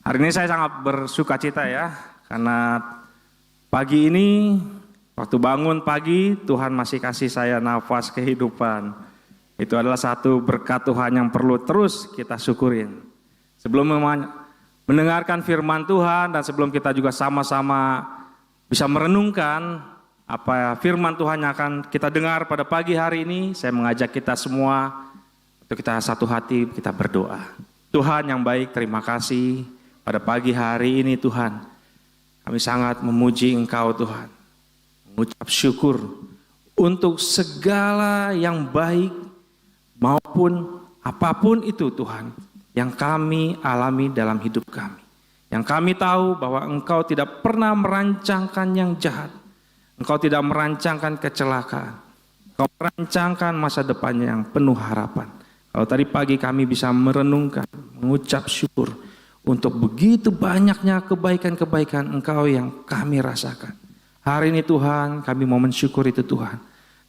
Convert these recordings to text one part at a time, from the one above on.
Hari ini saya sangat bersuka cita ya, karena pagi ini, waktu bangun pagi, Tuhan masih kasih saya nafas kehidupan. Itu adalah satu berkat Tuhan yang perlu terus kita syukurin. Sebelum mendengarkan firman Tuhan dan sebelum kita juga sama-sama bisa merenungkan apa firman Tuhan yang akan kita dengar pada pagi hari ini, saya mengajak kita semua untuk kita satu hati, kita berdoa. Tuhan yang baik, terima kasih. Pada pagi hari ini Tuhan, kami sangat memuji Engkau Tuhan. Mengucap syukur untuk segala yang baik maupun apapun itu Tuhan, yang kami alami dalam hidup kami. Yang kami tahu bahwa Engkau tidak pernah merancangkan yang jahat. Engkau tidak merancangkan kecelakaan. Engkau merancangkan masa depan yang penuh harapan. Kalau tadi pagi kami bisa merenungkan, mengucap syukur untuk begitu banyaknya kebaikan-kebaikan Engkau yang kami rasakan. Hari ini Tuhan, kami mau mensyukur itu Tuhan.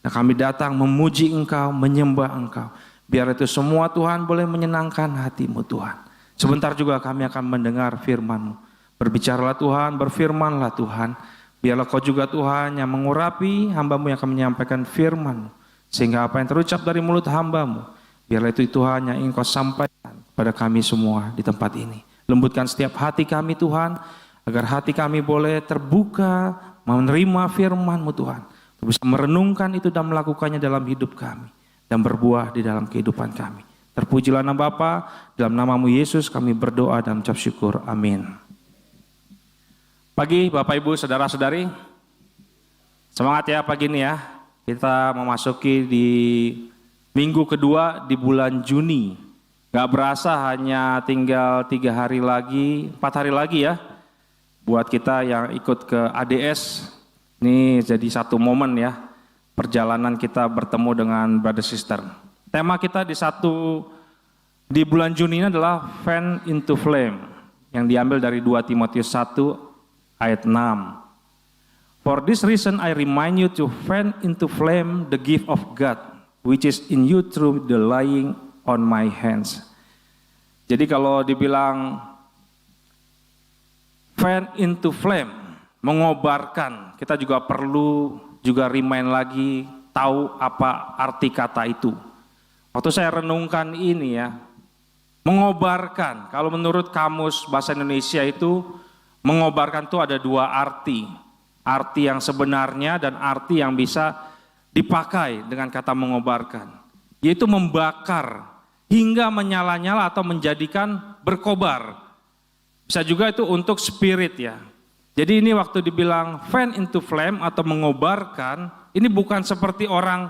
Nah, kami datang memuji Engkau, menyembah Engkau. Biar itu semua Tuhan boleh menyenangkan hati-Mu Tuhan. Sebentar juga kami akan mendengar firman-Mu. Berbicaralah Tuhan, berfirmanlah Tuhan. Biarlah Kau juga Tuhan yang mengurapi hamba-Mu yang akan menyampaikan firman-Mu. Sehingga apa yang terucap dari mulut hamba-Mu, biarlah itu Tuhan yang ingin Kau sampaikan pada kami semua di tempat ini. Lembutkan setiap hati kami Tuhan, agar hati kami boleh terbuka, menerima firman-Mu Tuhan. Bisa merenungkan itu dan melakukannya dalam hidup kami. Dan berbuah di dalam kehidupan kami. Terpujilah nama Bapa, dalam nama-Mu Yesus kami berdoa dan mengucap syukur. Amin. Pagi Bapak Ibu Saudara-saudari, semangat ya pagi ini ya. Kita memasuki di minggu kedua di bulan Juni. Gak berasa hanya tinggal 3 hari lagi, 4 hari lagi ya. Buat kita yang ikut ke ADS, ini jadi satu momen ya. Perjalanan kita bertemu dengan brother sister. Tema kita di bulan Juni ini adalah Fan into Flame. Yang diambil dari 2 Timotius 1 ayat 6. For this reason I remind you to fan into flame the gift of God, which is in you through the laying on my hands. Jadi kalau dibilang fan into flame, mengobarkan, kita juga perlu juga remind lagi tahu apa arti kata itu. Waktu saya renungkan ini ya, mengobarkan, kalau menurut kamus bahasa Indonesia itu, mengobarkan itu ada 2 arti. Arti yang sebenarnya dan arti yang bisa dipakai dengan kata mengobarkan. Yaitu membakar hingga menyala-nyala atau menjadikan berkobar. Bisa juga itu untuk spirit ya. Jadi ini waktu dibilang fan into flame atau mengobarkan, ini bukan seperti orang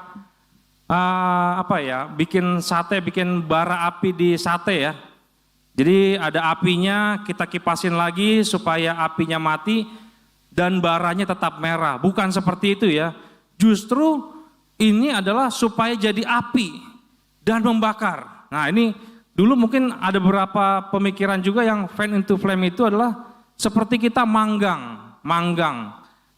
bikin sate, bikin bara api di sate ya. Jadi ada apinya, kita kipasin lagi supaya apinya mati dan baranya tetap merah. Bukan seperti itu ya. Justru ini adalah supaya jadi api dan membakar. Nah ini dulu mungkin ada beberapa pemikiran juga yang fan into flame itu adalah seperti kita manggang.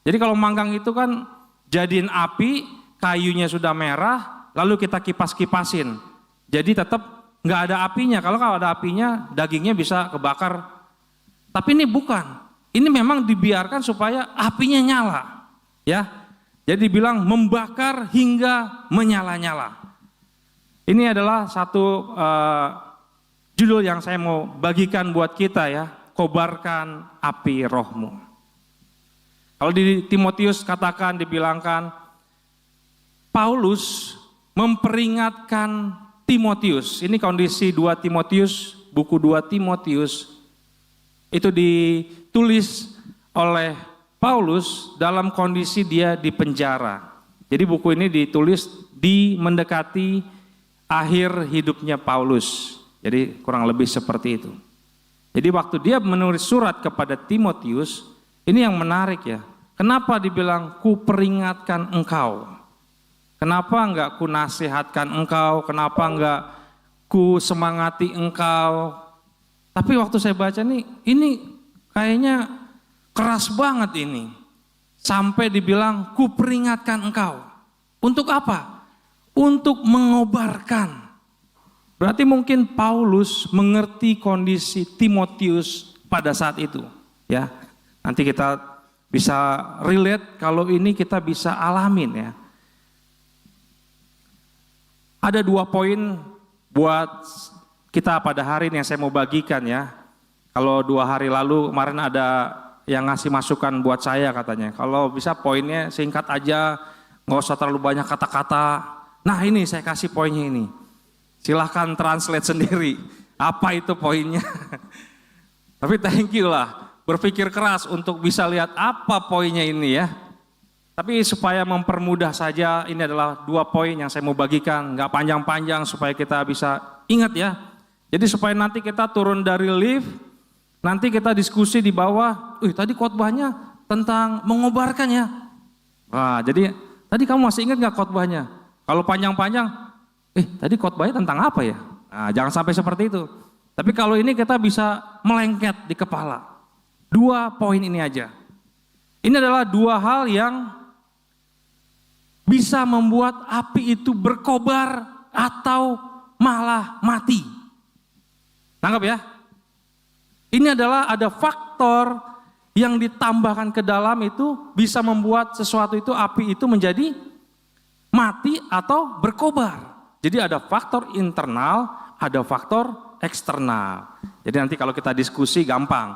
Jadi kalau manggang itu kan jadiin api, kayunya sudah merah, lalu kita kipas-kipasin. Jadi tetap nggak ada apinya. Kalau ada apinya, dagingnya bisa kebakar. Tapi ini bukan. Ini memang dibiarkan supaya apinya nyala. Ya. Jadi dibilang membakar hingga menyala-nyala. Ini adalah satu judul yang saya mau bagikan buat kita ya. Kobarkan api rohmu. Kalau di Timotius katakan, dibilangkan, Paulus memperingatkan Timotius. Ini kondisi 2 Timotius, buku 2 Timotius. Itu ditulis oleh Paulus dalam kondisi dia di penjara. Jadi buku ini ditulis di mendekati akhir hidupnya Paulus. Jadi kurang lebih seperti itu. Jadi waktu dia menulis surat kepada Timotius, ini yang menarik ya. Kenapa dibilang ku peringatkan engkau? Kenapa enggak ku nasihatkan engkau? Kenapa enggak ku semangati engkau? Tapi waktu saya baca nih, ini kayaknya keras banget ini. Sampai dibilang ku peringatkan engkau. Untuk apa? Untuk mengobarkan. Berarti mungkin Paulus mengerti kondisi Timotius pada saat itu. Ya, nanti kita bisa relate kalau ini kita bisa alamin ya. Ada 2 poin buat kita pada hari ini yang saya mau bagikan ya. Kalau 2 hari lalu kemarin ada yang ngasih masukan buat saya katanya. Kalau bisa poinnya singkat aja, nggak usah terlalu banyak kata-kata. Nah ini saya kasih poinnya ini. Silahkan translate sendiri. Apa itu poinnya? Tapi thank you lah. Berpikir keras untuk bisa lihat apa poinnya ini ya. Tapi supaya mempermudah saja, ini adalah 2 poin yang saya mau bagikan. Nggak panjang-panjang supaya kita bisa ingat ya. Jadi supaya nanti kita turun dari lift, nanti kita diskusi di bawah, tadi khotbahnya tentang mengobarkan ya. Wah, jadi tadi kamu masih ingat gak khotbahnya? Kalau panjang-panjang, tadi khotbahnya tentang apa ya? Nah, jangan sampai seperti itu. Tapi kalau ini kita bisa melengket di kepala. 2 poin ini aja. Ini adalah 2 hal yang bisa membuat api itu berkobar atau malah mati. Tangkap ya? Ini adalah ada faktor yang ditambahkan ke dalam itu bisa membuat sesuatu itu, api itu menjadi mati atau berkobar. Jadi ada faktor internal, ada faktor eksternal. Jadi nanti kalau kita diskusi gampang.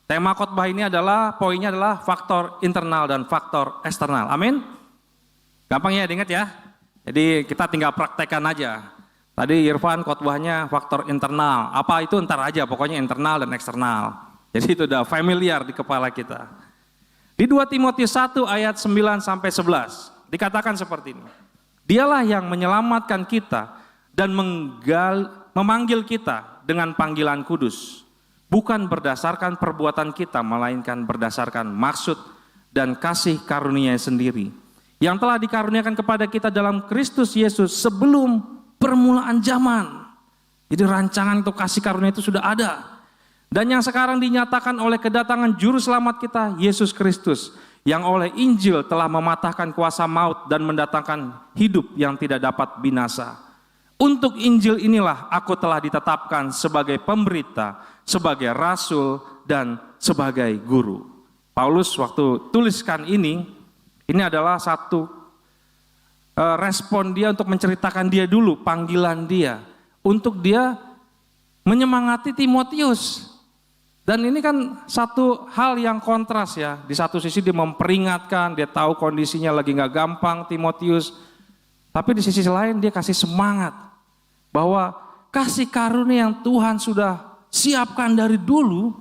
Tema khotbah ini adalah, poinnya adalah faktor internal dan faktor eksternal. Amin? Gampang ya diingat ya. Jadi kita tinggal praktekkan aja. Tadi Irfan khotbahnya faktor internal. Apa itu ntar aja, pokoknya internal dan eksternal. Jadi itu udah familiar di kepala kita. Di 2 Timotius 1 ayat 9 sampai 11 dikatakan seperti ini. Dialah yang menyelamatkan kita dan memanggil kita dengan panggilan kudus. Bukan berdasarkan perbuatan kita, melainkan berdasarkan maksud dan kasih karunia sendiri. Yang telah dikaruniakan kepada kita dalam Kristus Yesus sebelum permulaan zaman. Jadi rancangan untuk kasih karunia itu sudah ada. Dan yang sekarang dinyatakan oleh kedatangan juru selamat kita, Yesus Kristus, yang oleh Injil telah mematahkan kuasa maut dan mendatangkan hidup yang tidak dapat binasa. Untuk Injil inilah aku telah ditetapkan sebagai pemberita, sebagai rasul, dan sebagai guru. Paulus waktu tuliskan ini adalah satu respon dia untuk menceritakan dia dulu, panggilan dia. Untuk dia menyemangati Timotius. Dan ini kan satu hal yang kontras ya. Di satu sisi dia memperingatkan, dia tahu kondisinya lagi gak gampang Timotius. Tapi di sisi lain dia kasih semangat. Bahwa kasih karunia yang Tuhan sudah siapkan dari dulu,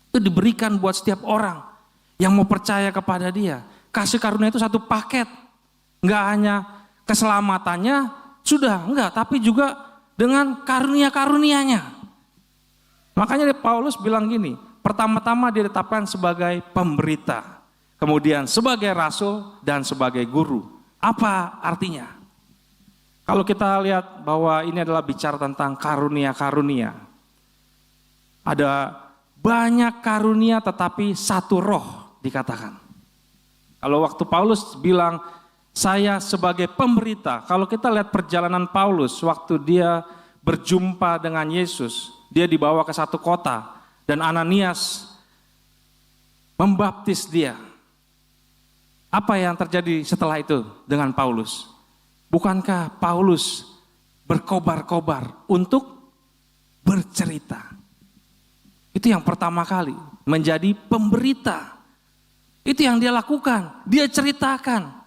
itu diberikan buat setiap orang yang mau percaya kepada dia. Kasih karunia itu satu paket. Enggak hanya keselamatannya, sudah enggak, tapi juga dengan karunia-karunianya. Makanya Paulus bilang gini, pertama-tama dia ditetapkan sebagai pemberita, kemudian sebagai rasul dan sebagai guru. Apa artinya? Kalau kita lihat bahwa ini adalah bicara tentang karunia-karunia. Ada banyak karunia tetapi satu roh dikatakan. Kalau waktu Paulus bilang, saya sebagai pemberita, kalau kita lihat perjalanan Paulus waktu dia berjumpa dengan Yesus, dia dibawa ke satu kota dan Ananias membaptis dia. Apa yang terjadi setelah itu dengan Paulus? Bukankah Paulus berkobar-kobar untuk bercerita? Itu yang pertama kali, menjadi pemberita. Itu yang dia lakukan, dia ceritakan.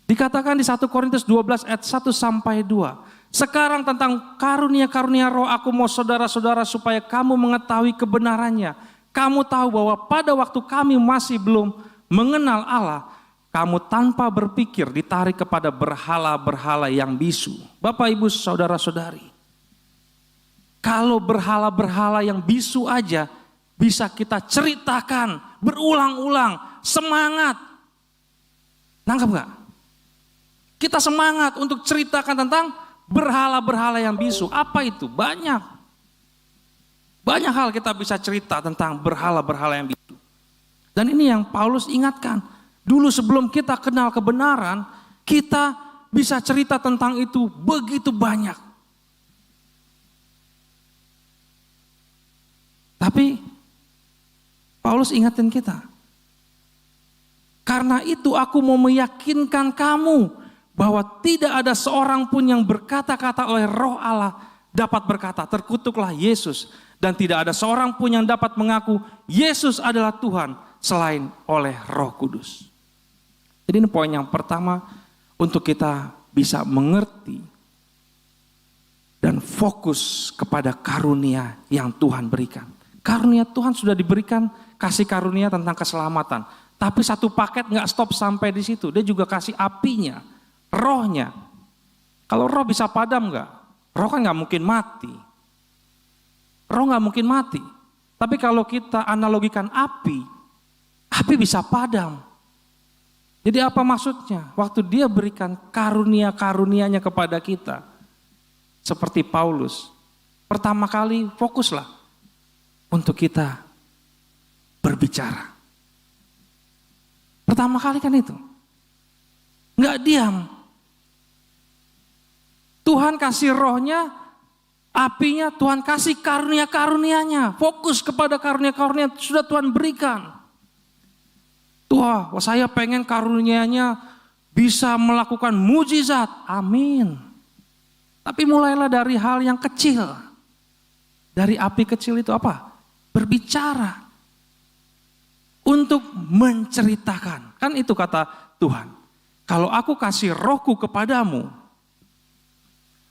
Dikatakan di 1 Korintus 12 ayat 1 sampai 2. Sekarang tentang karunia-karunia roh aku mau saudara-saudara supaya kamu mengetahui kebenarannya. Kamu tahu bahwa pada waktu kami masih belum mengenal Allah, kamu tanpa berpikir ditarik kepada berhala-berhala yang bisu. Bapak ibu saudara-saudari. Kalau berhala-berhala yang bisu aja bisa kita ceritakan berulang-ulang, semangat. Nangkep gak? Kita semangat untuk ceritakan tentang berhala-berhala yang bisu. Apa itu? Banyak. Banyak hal kita bisa cerita tentang berhala-berhala yang bisu. Dan ini yang Paulus ingatkan. Dulu sebelum kita kenal kebenaran, kita bisa cerita tentang itu begitu banyak. Tapi Paulus ingatin kita. Karena itu aku mau meyakinkan kamu bahwa tidak ada seorang pun yang berkata-kata oleh Roh Allah dapat berkata, terkutuklah Yesus. Dan tidak ada seorang pun yang dapat mengaku Yesus adalah Tuhan selain oleh Roh Kudus. Jadi ini poin yang pertama untuk kita bisa mengerti dan fokus kepada karunia yang Tuhan berikan. Karunia Tuhan sudah diberikan, kasih karunia tentang keselamatan. Tapi satu paket nggak stop sampai di situ. Dia juga kasih apinya, rohnya. Kalau roh bisa padam nggak? Roh kan nggak mungkin mati. Roh nggak mungkin mati. Tapi kalau kita analogikan api bisa padam. Jadi apa maksudnya? Waktu dia berikan karunia-karunianya kepada kita. Seperti Paulus. Pertama kali fokuslah untuk kita berbicara. Pertama kali kan itu. Nggak diam. Tuhan kasih rohnya, apinya, Tuhan kasih karunia-karunianya. Fokus kepada karunia-karunia sudah Tuhan berikan. Tuhan, saya pengen karunianya bisa melakukan mujizat. Amin. Tapi mulailah dari hal yang kecil. Dari api kecil itu apa? Berbicara. Untuk menceritakan. Kan itu kata Tuhan. Kalau aku kasih rohku kepadamu,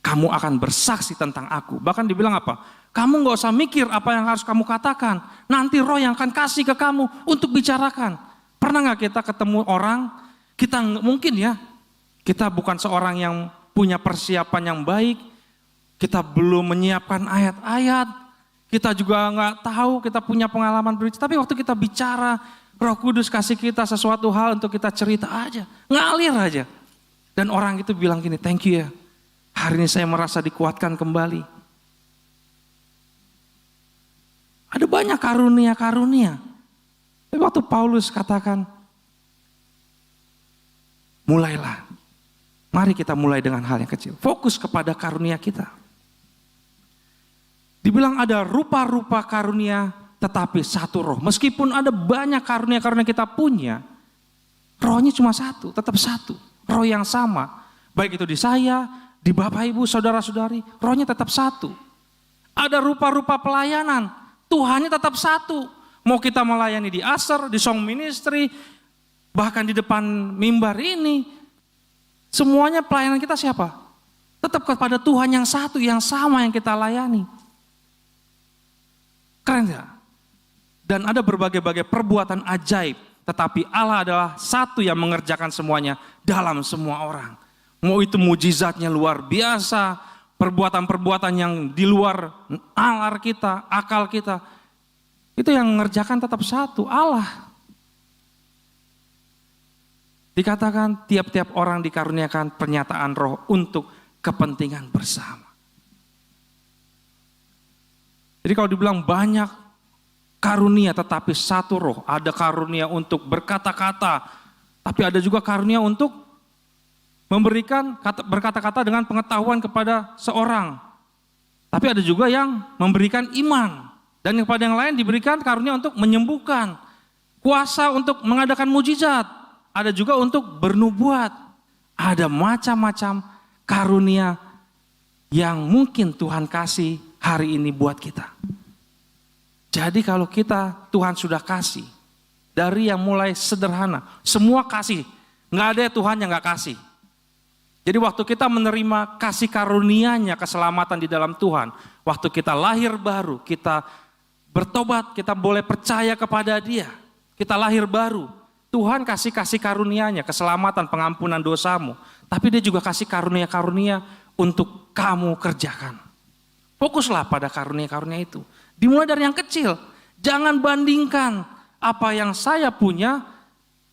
kamu akan bersaksi tentang aku. Bahkan dibilang apa? Kamu gak usah mikir apa yang harus kamu katakan. Nanti roh yang akan kasih ke kamu untuk bicarakan. Pernah gak kita ketemu orang, kita mungkin ya, kita bukan seorang yang punya persiapan yang baik, kita belum menyiapkan ayat-ayat, kita juga nggak tahu, kita punya pengalaman berbicara. Tapi waktu kita bicara, Roh Kudus kasih kita sesuatu hal untuk kita cerita aja. Ngalir aja. Dan orang itu bilang gini, thank you ya. Hari ini saya merasa dikuatkan kembali. Ada banyak karunia-karunia. Tapi waktu Paulus katakan, mulailah. Mari kita mulai dengan hal yang kecil. Fokus kepada karunia kita. Dibilang ada rupa-rupa karunia tetapi satu roh. Meskipun ada banyak karunia-karunia kita punya, rohnya cuma satu, tetap satu. Roh yang sama. Baik itu di saya, di Bapak Ibu, Saudara-saudari, rohnya tetap satu. Ada rupa-rupa pelayanan, Tuhannya tetap satu. Mau kita melayani di Asar, di Song Ministry, bahkan di depan mimbar ini, semuanya pelayanan kita siapa? Tetap kepada Tuhan yang satu, yang sama yang kita layani. Keren gak? Dan ada berbagai-bagai perbuatan ajaib. Tetapi Allah adalah satu yang mengerjakan semuanya dalam semua orang. Mau itu mujizatnya luar biasa. Perbuatan-perbuatan yang di luar nalar kita, akal kita. Itu yang mengerjakan tetap satu, Allah. Dikatakan tiap-tiap orang dikaruniakan pernyataan roh untuk kepentingan bersama. Jadi kalau dibilang banyak karunia tetapi satu roh. Ada karunia untuk berkata-kata. Tapi ada juga karunia untuk memberikan berkata-kata dengan pengetahuan kepada seorang. Tapi ada juga yang memberikan iman. Dan kepada yang lain diberikan karunia untuk menyembuhkan. Kuasa untuk mengadakan mujizat. Ada juga untuk bernubuat. Ada macam-macam karunia yang mungkin Tuhan kasih hari ini buat kita. Jadi kalau kita Tuhan sudah kasih, dari yang mulai sederhana, semua kasih, nggak ada Tuhan yang nggak kasih. Jadi waktu kita menerima kasih karunia-Nya keselamatan di dalam Tuhan, waktu kita lahir baru, kita bertobat, kita boleh percaya kepada Dia, kita lahir baru. Tuhan kasih karunia-Nya keselamatan, pengampunan dosamu, tapi Dia juga kasih karunia-karunia untuk kamu kerjakan. Fokuslah pada karunia-karunia itu. Dimulai dari yang kecil. Jangan bandingkan apa yang saya punya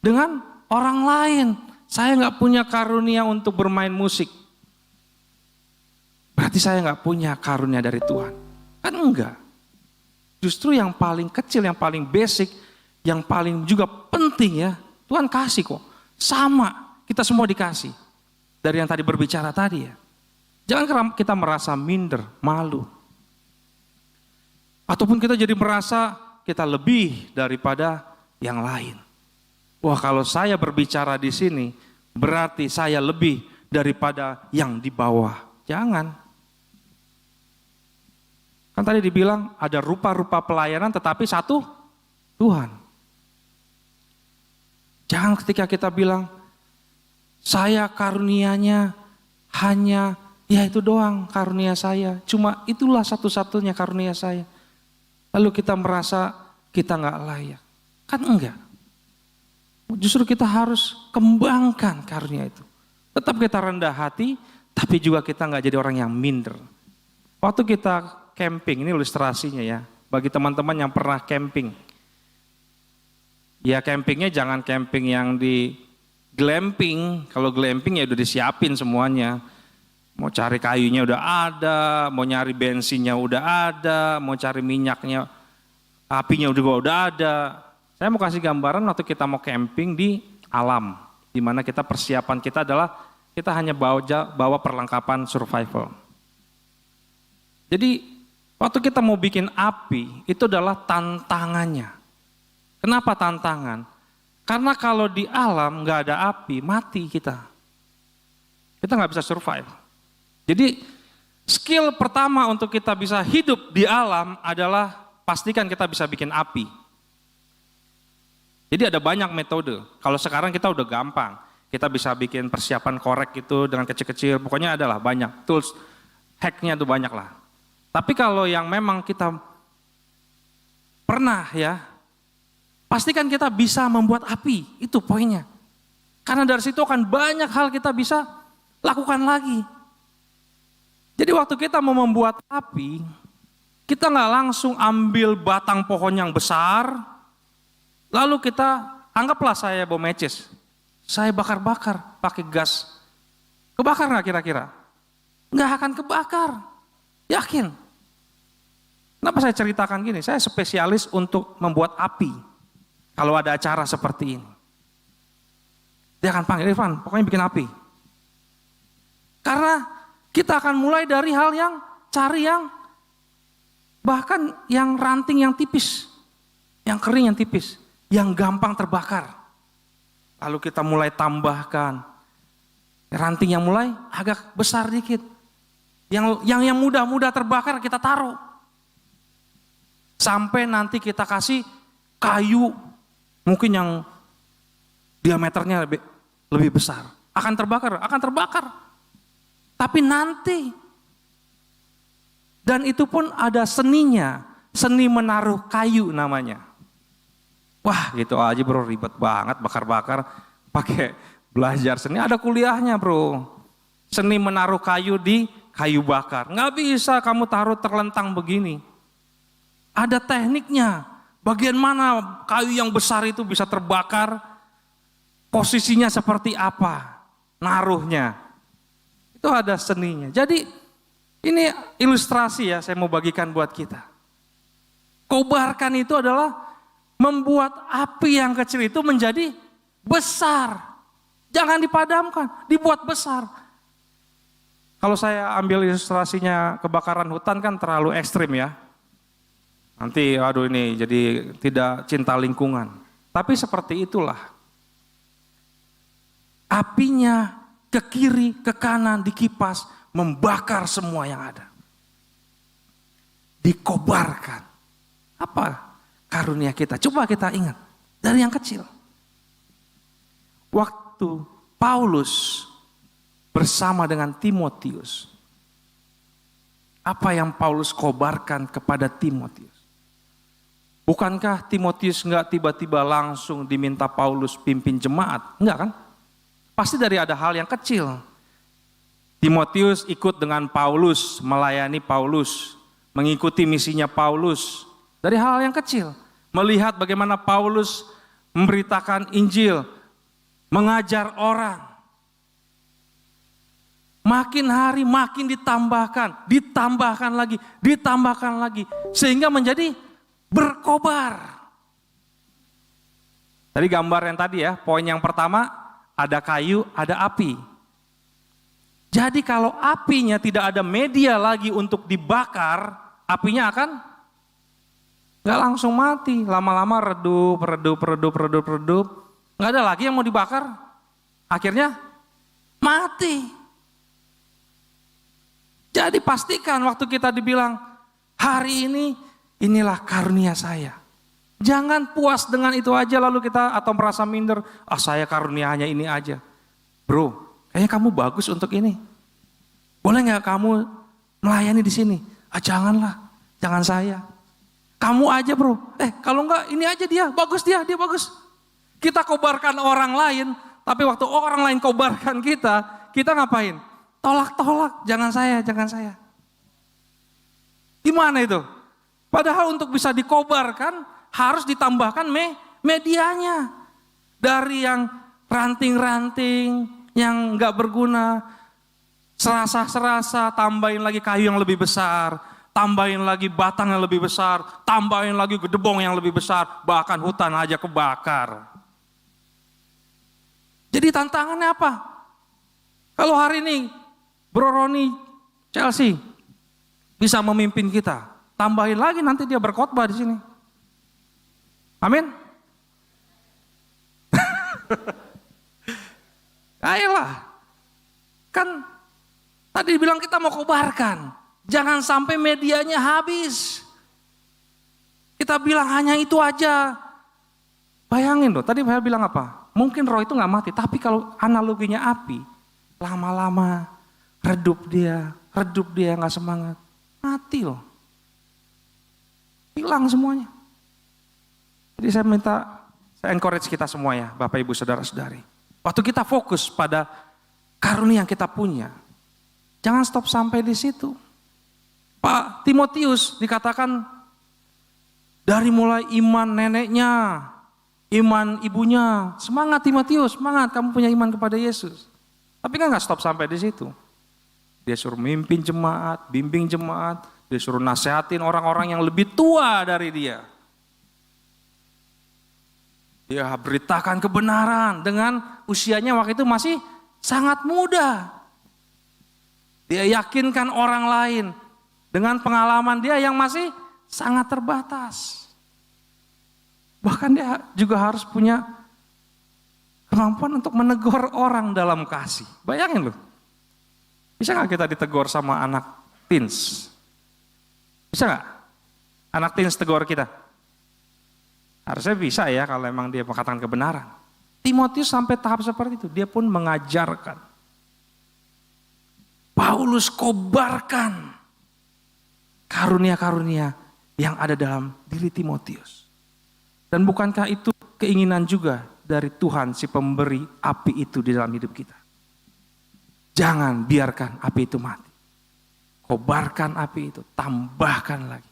dengan orang lain. Saya nggak punya karunia untuk bermain musik. Berarti saya nggak punya karunia dari Tuhan. Kan enggak. Justru yang paling kecil, yang paling basic, yang paling juga penting ya, Tuhan kasih kok. Sama, kita semua dikasih. Dari yang tadi berbicara tadi ya. Jangan kita merasa minder, malu. Ataupun kita jadi merasa kita lebih daripada yang lain. Wah, kalau saya berbicara di sini, berarti saya lebih daripada yang di bawah. Jangan. Kan tadi dibilang ada rupa-rupa pelayanan tetapi satu Tuhan. Jangan ketika kita bilang, saya karunianya hanya, ya itu doang karunia saya. Cuma itulah satu-satunya karunia saya. Lalu kita merasa kita nggak layak. Kan enggak. Justru kita harus kembangkan karunia itu. Tetap kita rendah hati, tapi juga kita nggak jadi orang yang minder. Waktu kita camping, ini ilustrasinya ya. Bagi teman-teman yang pernah camping. Ya campingnya jangan camping yang di glamping. Kalau glamping ya udah disiapin semuanya. Mau cari kayunya udah ada, mau nyari bensinnya udah ada, mau cari minyaknya, apinya juga udah ada. Saya mau kasih gambaran waktu kita mau camping di alam, di mana kita persiapan kita adalah kita hanya bawa perlengkapan survival. Jadi waktu kita mau bikin api itu adalah tantangannya. Kenapa tantangan? Karena kalau di alam nggak ada api, mati kita. Kita nggak bisa survive. Jadi skill pertama untuk kita bisa hidup di alam adalah pastikan kita bisa bikin api. Jadi ada banyak metode. Kalau sekarang kita udah gampang. Kita bisa bikin persiapan korek itu dengan kecil-kecil. Pokoknya adalah banyak. Tools, hacknya tuh banyak lah. Tapi kalau yang memang kita pernah ya, pastikan kita bisa membuat api. Itu poinnya. Karena dari situ akan banyak hal kita bisa lakukan lagi. Jadi waktu kita mau membuat api, kita nggak langsung ambil batang pohon yang besar, lalu kita anggaplah saya bawa matches, saya bakar-bakar pakai gas, kebakar nggak kira-kira? Nggak akan kebakar, yakin. Kenapa saya ceritakan gini? Saya spesialis untuk membuat api. Kalau ada acara seperti ini, dia akan panggil Irfan, pokoknya bikin api. Karena kita akan mulai dari hal yang cari yang bahkan yang ranting yang tipis, yang kering yang tipis, yang gampang terbakar. Lalu kita mulai tambahkan ranting yang mulai agak besar dikit, yang mudah-mudah terbakar kita taruh. Sampai nanti kita kasih kayu mungkin yang diameternya lebih besar, akan terbakar. Tapi nanti, dan itu pun ada seninya, seni menaruh kayu namanya. Wah gitu aja bro, ribet banget bakar-bakar pakai belajar seni, ada kuliahnya bro. Seni menaruh kayu di kayu bakar, nggak bisa kamu taruh terlentang begini. Ada tekniknya, bagian mana kayu yang besar itu bisa terbakar, posisinya seperti apa, naruhnya. Itu ada seninya. Jadi ini ilustrasi ya saya mau bagikan buat kita. Kobarkan itu adalah membuat api yang kecil itu menjadi besar. Jangan dipadamkan, dibuat besar. Kalau saya ambil ilustrasinya kebakaran hutan kan terlalu ekstrim ya. Nanti aduh ini jadi tidak cinta lingkungan. Tapi seperti itulah. Apinya ke kiri, ke kanan, dikipas, membakar semua yang ada. Dikobarkan. Apa karunia kita? Coba kita ingat, dari yang kecil. Waktu Paulus bersama dengan Timotius, apa yang Paulus kobarkan kepada Timotius? Bukankah Timotius enggak tiba-tiba langsung diminta Paulus pimpin jemaat? Enggak kan? Pasti dari ada hal yang kecil. Timotius ikut dengan Paulus, melayani Paulus, mengikuti misinya Paulus. Dari hal yang kecil. Melihat bagaimana Paulus memberitakan Injil, mengajar orang. Makin hari makin ditambahkan lagi. Sehingga menjadi berkobar. Tadi gambar yang tadi ya, poin yang pertama, ada kayu, ada api. Jadi kalau apinya tidak ada media lagi untuk dibakar, apinya akan Nggak langsung mati, lama-lama redup, redup. Nggak ada lagi yang mau dibakar. Akhirnya mati. Jadi pastikan waktu kita dibilang, hari ini inilah karunia saya. Jangan puas dengan itu aja lalu kita atau merasa minder, saya karunia hanya ini aja. Bro, kayaknya kamu bagus untuk ini. Boleh nggak kamu melayani di sini? Janganlah, jangan saya. Kamu aja bro, kalau enggak ini aja dia bagus. Kita kobarkan orang lain, tapi waktu orang lain kobarkan kita ngapain? Tolak, jangan saya. Gimana itu? Padahal untuk bisa dikobarkan harus ditambahkan medianya. Dari yang ranting-ranting, yang enggak berguna, serasa, tambahin lagi kayu yang lebih besar, tambahin lagi batang yang lebih besar, tambahin lagi gedebong yang lebih besar, bahkan hutan aja kebakar. Jadi tantangannya apa? Kalau hari ini Bro Roni Chelsea bisa memimpin kita, tambahin lagi nanti dia berkhotbah di sini. Amin. Ayolah. Kan tadi bilang kita mau kobarkan. Jangan sampai medianya habis. Kita bilang hanya itu aja. Bayangin loh, tadi saya bilang apa? Mungkin roh itu gak mati, tapi kalau analoginya api, lama-lama redup dia gak semangat. Mati loh. Hilang semuanya. Jadi saya encourage kita semua ya, Bapak Ibu Saudara-saudari. Waktu kita fokus pada karunia yang kita punya, jangan stop sampai di situ. Pak Timotius dikatakan dari mulai iman neneknya, iman ibunya, semangat Timotius, semangat kamu punya iman kepada Yesus. Tapi kan gak stop sampai di situ. Dia suruh mimpin jemaat, bimbing jemaat, dia suruh nasehatin orang-orang yang lebih tua dari dia. Dia beritakan kebenaran dengan usianya waktu itu masih sangat muda. Dia yakinkan orang lain dengan pengalaman dia yang masih sangat terbatas. Bahkan dia juga harus punya kemampuan untuk menegur orang dalam kasih. Bayangin loh. Bisa gak kita ditegur sama anak teens? Bisa gak? Anak teens tegur kita? Harusnya bisa ya kalau memang dia mengatakan kebenaran. Timotius sampai tahap seperti itu. Dia pun mengajarkan. Paulus kobarkan karunia-karunia yang ada dalam diri Timotius. Dan bukankah itu keinginan juga dari Tuhan si pemberi api itu di dalam hidup kita? Jangan biarkan api itu mati. Kobarkan api itu, tambahkan lagi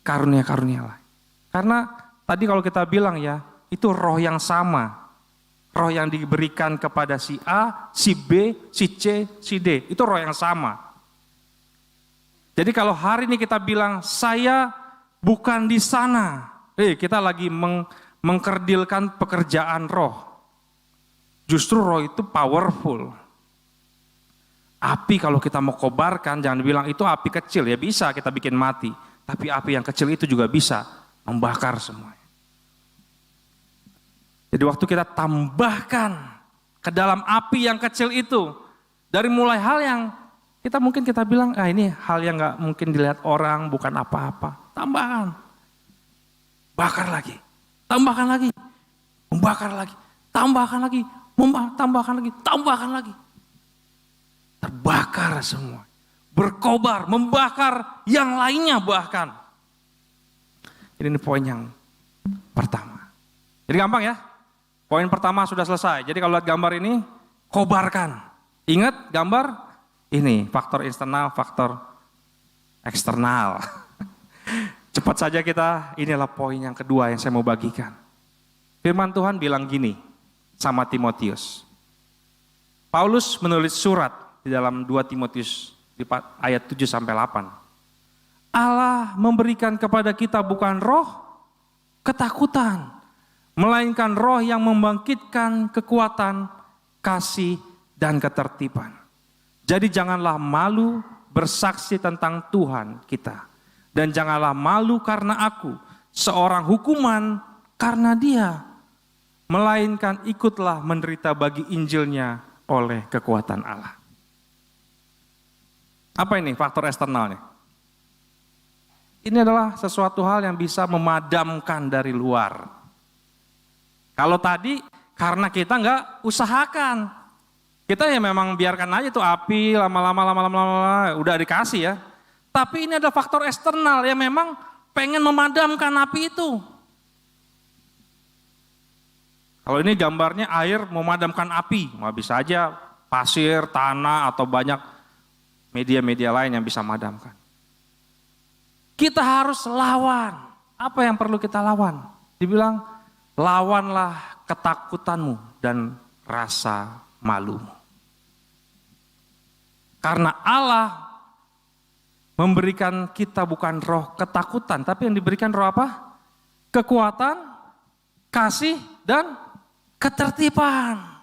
karunia-karunia lain. Karena tadi kalau kita bilang ya, itu roh yang sama. Roh yang diberikan kepada si A, si B, si C, si D. Itu roh yang sama. Jadi kalau hari ini kita bilang, saya bukan di sana. Kita lagi mengkerdilkan pekerjaan roh. Justru roh itu powerful. Api kalau kita mau kobarkan, jangan bilang itu api kecil. Ya bisa kita bikin mati. Tapi api yang kecil itu juga bisa membakar semua. Jadi waktu kita tambahkan ke dalam api yang kecil itu, dari mulai hal yang kita bilang, ini hal yang gak mungkin dilihat orang, bukan apa-apa. Tambahkan. Bakar lagi. Tambahkan lagi. Membakar lagi. Tambahkan lagi. Tambahkan lagi. Terbakar semua. Berkobar, membakar yang lainnya bahkan. Ini poin yang pertama. Jadi gampang ya. Poin pertama sudah selesai. Jadi kalau lihat gambar ini, kobarkan. Ingat gambar ini, faktor internal, faktor eksternal. Cepat saja kita, inilah poin yang kedua yang saya mau bagikan. Firman Tuhan bilang gini sama Timotius. Paulus menulis surat di dalam 2 Timotius di ayat 7-8. Allah memberikan kepada kita bukan roh ketakutan, melainkan roh yang membangkitkan kekuatan, kasih, dan ketertiban. Jadi janganlah malu bersaksi tentang Tuhan kita. Dan janganlah malu karena aku, seorang hukuman karena dia, melainkan ikutlah menderita bagi Injilnya oleh kekuatan Allah. Apa ini faktor eksternalnya? Ini adalah sesuatu hal yang bisa memadamkan dari luar. Kalau tadi karena kita nggak usahakan, kita ya memang biarkan aja tuh api lama-lama udah dikasih ya. Tapi ini ada faktor eksternal yang memang pengen memadamkan api itu. Kalau ini gambarnya air memadamkan api, bisa aja pasir, tanah atau banyak media-media lain yang bisa memadamkan. Kita harus lawan. Apa yang perlu kita lawan? Dibilang, lawanlah ketakutanmu dan rasa malumu. Karena Allah memberikan kita bukan roh ketakutan, tapi yang diberikan roh apa? Kekuatan, kasih, dan ketertiban.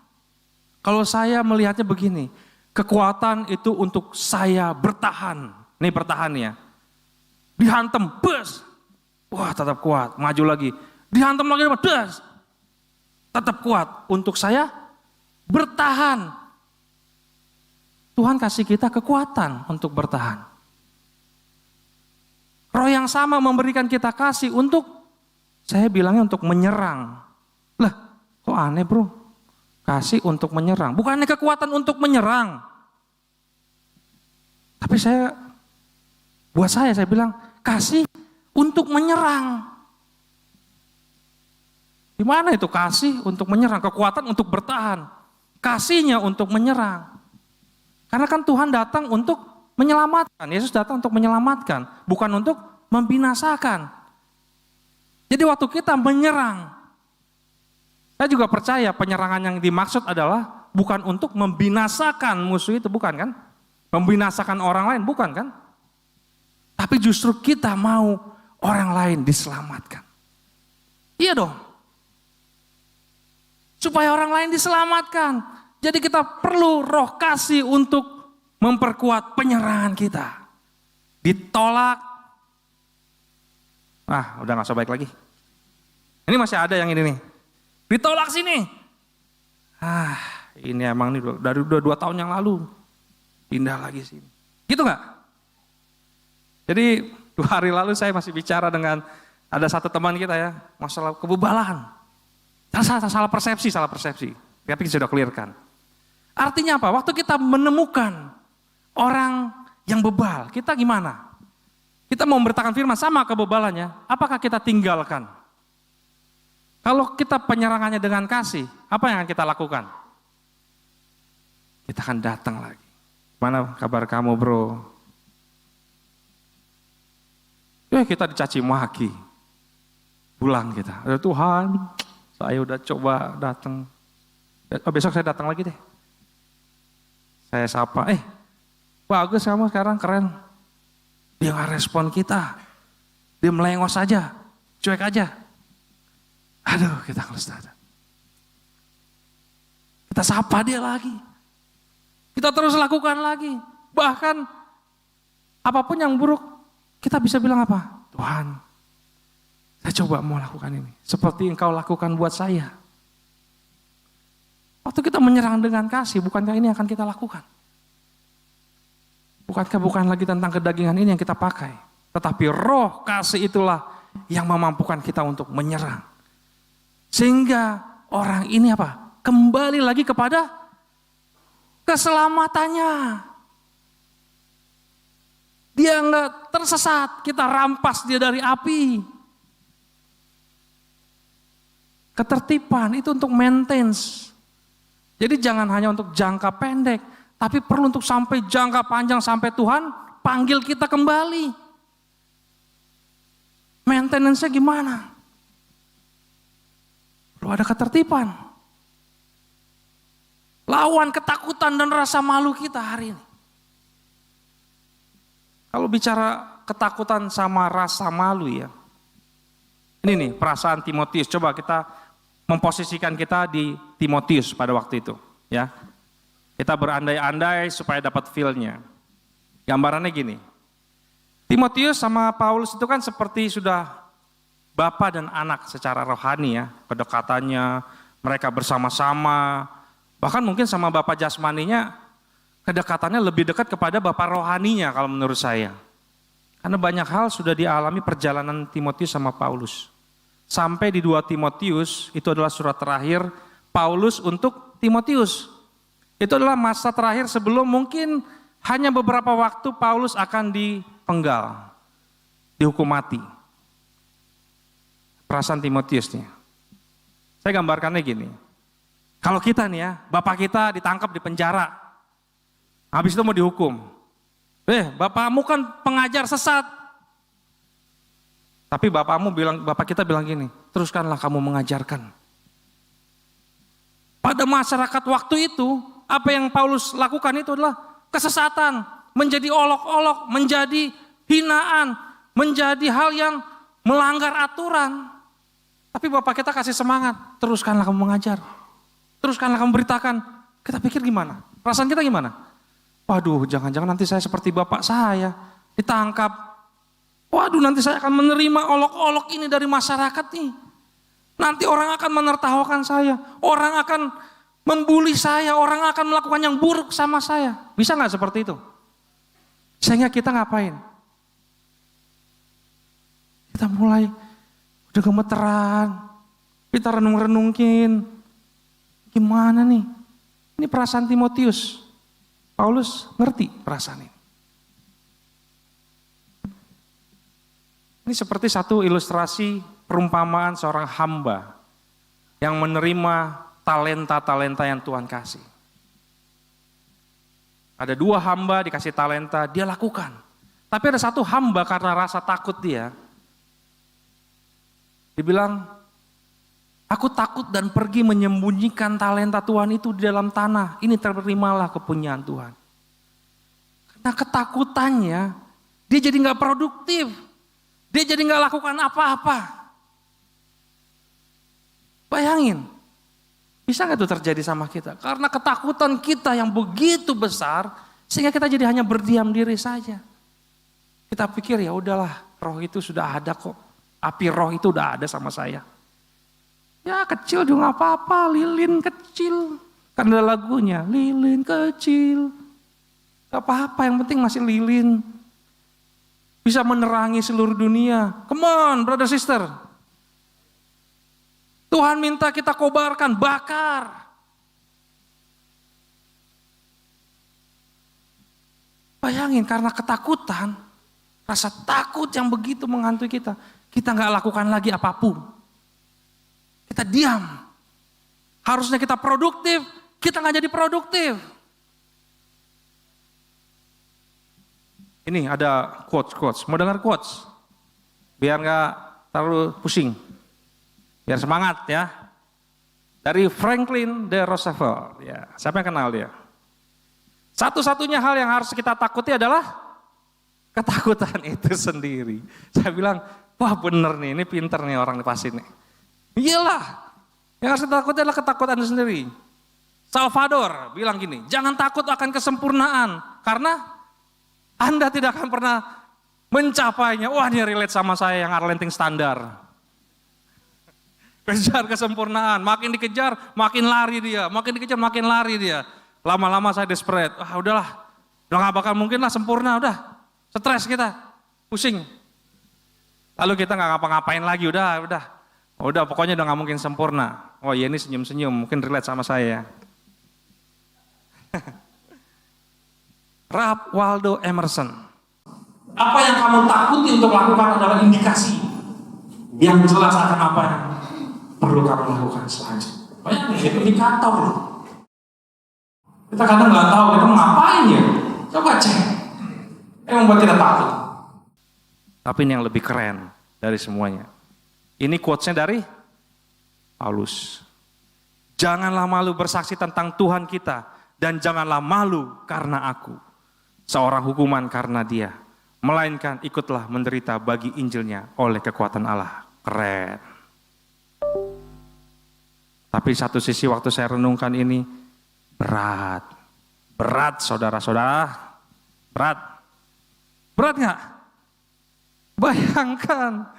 Kalau saya melihatnya begini, kekuatan itu untuk saya bertahan. Ini bertahannya. Dihantam, bes. Wah, tetap kuat, maju lagi. Dihantam lagi, bes. Tetap kuat. Untuk saya bertahan. Tuhan kasih kita kekuatan untuk bertahan. Roh yang sama memberikan kita kasih untuk, saya bilangnya untuk menyerang. Lah, kok aneh bro? Kasih untuk menyerang. Bukannya kekuatan untuk menyerang. Tapi buat saya bilang, kasih untuk menyerang. Di mana itu kasih untuk menyerang? Kekuatan untuk bertahan. Kasihnya untuk menyerang. Karena kan Tuhan datang untuk menyelamatkan. Yesus datang untuk menyelamatkan. Bukan untuk membinasakan. Jadi waktu kita menyerang. Saya juga percaya penyerangan yang dimaksud adalah bukan untuk membinasakan musuh itu. Bukan kan? Membinasakan orang lain. Bukan kan? Tapi justru kita mau orang lain diselamatkan. Iya dong. Supaya orang lain diselamatkan. Jadi kita perlu roh kasih untuk memperkuat penyerangan kita. Ditolak. Udah gak usah baik lagi. Ini masih ada yang ini nih. Ditolak sini. Ini emang nih dari udah 2 tahun yang lalu. Pindah lagi sini. Gitu gak? Jadi 2 hari lalu saya masih bicara dengan ada satu teman kita ya, masalah kebebalan. Salah persepsi. Tapi sudah clearkan. Artinya apa? Waktu kita menemukan orang yang bebal, kita gimana? Kita mau memberitakan firman sama kebebalannya, apakah kita tinggalkan? Kalau kita penyerangannya dengan kasih, apa yang akan kita lakukan? Kita akan datang lagi. Mana kabar kamu bro? Kita dicaci maki. Pulang kita. Tuhan, saya udah coba datang. Besok saya datang lagi deh. Saya sapa, bagus kamu sekarang, keren. Dia gak respon kita. Dia melengos aja, cuek aja. Aduh, kita harus datang. Kita sapa dia lagi. Kita terus lakukan lagi. Bahkan apapun yang buruk, kita bisa bilang apa? Tuhan, saya coba mau lakukan ini. Seperti engkau lakukan buat saya. Waktu kita menyerang dengan kasih, bukankah ini akan kita lakukan? Bukan lagi tentang kedagingan ini yang kita pakai. Tetapi roh kasih itulah yang memampukan kita untuk menyerang. Sehingga orang ini apa? Kembali lagi kepada keselamatannya. Dia enggak tersesat, kita rampas dia dari api. Ketertiban itu untuk maintenance. Jadi jangan hanya untuk jangka pendek, tapi perlu untuk sampai jangka panjang, sampai Tuhan panggil kita kembali. Maintenance-nya gimana? Perlu ada ketertiban. Lawan ketakutan dan rasa malu kita hari ini. Kalau bicara ketakutan sama rasa malu ya. Ini nih perasaan Timotius. Coba kita memposisikan kita di Timotius pada waktu itu. Ya, kita berandai-andai supaya dapat feel-nya. Gambarannya gini. Timotius sama Paulus itu kan seperti sudah bapa dan anak secara rohani ya, kedekatannya, mereka bersama-sama, bahkan mungkin sama bapa jasmaninya, kedekatannya lebih dekat kepada bapa rohaninya kalau menurut saya. Karena banyak hal sudah dialami perjalanan Timotius sama Paulus. Sampai di 2 Timotius, itu adalah surat terakhir Paulus untuk Timotius. Itu adalah masa terakhir sebelum mungkin hanya beberapa waktu Paulus akan dipenggal, dihukum mati. Perasaan Timotius nih. Saya gambarkannya gini. Kalau kita nih ya, bapak kita ditangkap di penjara. Habis itu mau dihukum. Bapakmu kan pengajar sesat. Tapi bapak kita bilang gini, teruskanlah kamu mengajarkan. Pada masyarakat waktu itu, apa yang Paulus lakukan itu adalah kesesatan, menjadi olok-olok, menjadi hinaan, menjadi hal yang melanggar aturan. Tapi bapak kita kasih semangat, teruskanlah kamu mengajar, teruskanlah kamu beritakan. Kita pikir gimana? Perasaan kita gimana? Waduh, jangan-jangan nanti saya seperti bapak saya, ditangkap. Waduh, nanti saya akan menerima olok-olok ini dari masyarakat nih. Nanti orang akan menertawakan saya, orang akan membuli saya, orang akan melakukan yang buruk sama saya. Bisa nggak seperti itu? Sehingga kita ngapain? Kita mulai udah gemeteran, kita renung-renungin. Gimana nih? Ini perasaan Timotius. Paulus ngerti perasaan ini. Ini seperti satu ilustrasi perumpamaan seorang hamba yang menerima talenta-talenta yang Tuhan kasih. Ada 2 hamba dikasih talenta, dia lakukan. Tapi ada satu hamba karena rasa takut dia bilang, aku takut dan pergi menyembunyikan talenta Tuhan itu di dalam tanah. Ini terimalah kepunyaan Tuhan. Karena ketakutannya, dia jadi gak produktif. Dia jadi gak lakukan apa-apa. Bayangin, bisa gak itu terjadi sama kita? Karena ketakutan kita yang begitu besar, sehingga kita jadi hanya berdiam diri saja. Kita pikir ya udahlah, roh itu sudah ada kok. Api roh itu udah ada sama saya. Ya kecil juga gak apa-apa, lilin kecil. Kan ada lagunya, lilin kecil. Gak apa-apa, yang penting masih lilin. Bisa menerangi seluruh dunia. Come on brother sister. Tuhan minta kita kobarkan, bakar. Bayangin karena ketakutan, rasa takut yang begitu menghantui kita. Kita gak lakukan lagi apapun. Kita diam. Harusnya kita produktif, kita gak jadi produktif. Ini ada quotes. Mau dengar quotes? Biar gak terlalu pusing. Biar semangat ya. Dari Franklin D. Roosevelt. Ya, siapa yang kenal dia? Satu-satunya hal yang harus kita takuti adalah ketakutan itu sendiri. Saya bilang, wah bener nih, ini pinter nih orang di pas ini. Iyalah, yang harus kita takuti adalah ketakutan itu sendiri. Salvador bilang gini, jangan takut akan kesempurnaan, karena Anda tidak akan pernah mencapainya. Wah dia relate sama saya yang Arlenting standar. Kejar kesempurnaan, makin dikejar makin lari dia, makin dikejar makin lari dia. Lama-lama saya desperate, udahlah, udah gak bakal mungkin lah sempurna, udah stres kita, pusing. Lalu kita gak ngapa-ngapain lagi, udah pokoknya udah gak mungkin sempurna. Oh iya ini senyum-senyum, mungkin relate sama saya. Ralph Waldo Emerson. Apa yang kamu takuti untuk lakukan adalah indikasi yang jelas akan apa yang perlu kamu lakukan selanjutnya. Bayangin, itu indikator loh. Kita kadang nggak tahu kita mau ngapain ya. Coba cek. Membuat kita takut. Tapi ini yang lebih keren dari semuanya. Ini quotes-nya dari Paulus. Janganlah malu bersaksi tentang Tuhan kita dan janganlah malu karena aku. Seorang hukuman karena dia. Melainkan ikutlah menderita bagi Injilnya oleh kekuatan Allah. Keren. Tapi satu sisi waktu saya renungkan ini, berat saudara-saudara, berat gak? Bayangkan,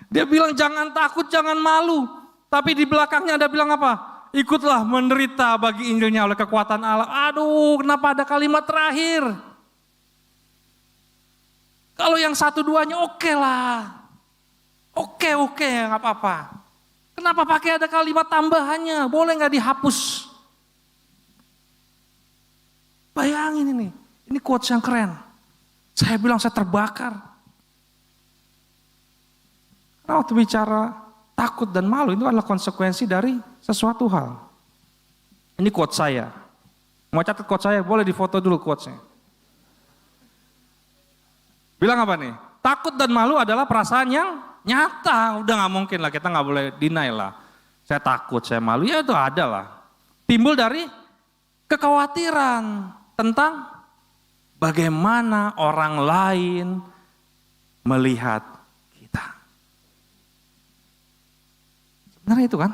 Dia bilang jangan takut, jangan malu. Tapi di belakangnya ada bilang apa? Ikutlah menderita bagi Injilnya oleh kekuatan Allah. Aduh, kenapa ada kalimat terakhir? Kalau yang 1-2-nya oke lah. Oke, nggak apa-apa. Kenapa pakai ada kalimat tambahannya? Boleh nggak dihapus? Bayangin ini quotes yang keren. Saya bilang saya terbakar. Karena waktu bicara takut dan malu itu adalah konsekuensi dari sesuatu hal. Ini quote saya. Mau catat quote saya, boleh difoto dulu quotesnya. Bilang apa nih? Takut dan malu adalah perasaan yang nyata. Udah gak mungkin lah, kita gak boleh deny lah. Saya takut, saya malu, ya itu ada lah. Timbul dari kekhawatiran tentang bagaimana orang lain melihat kita. Sebenarnya itu kan?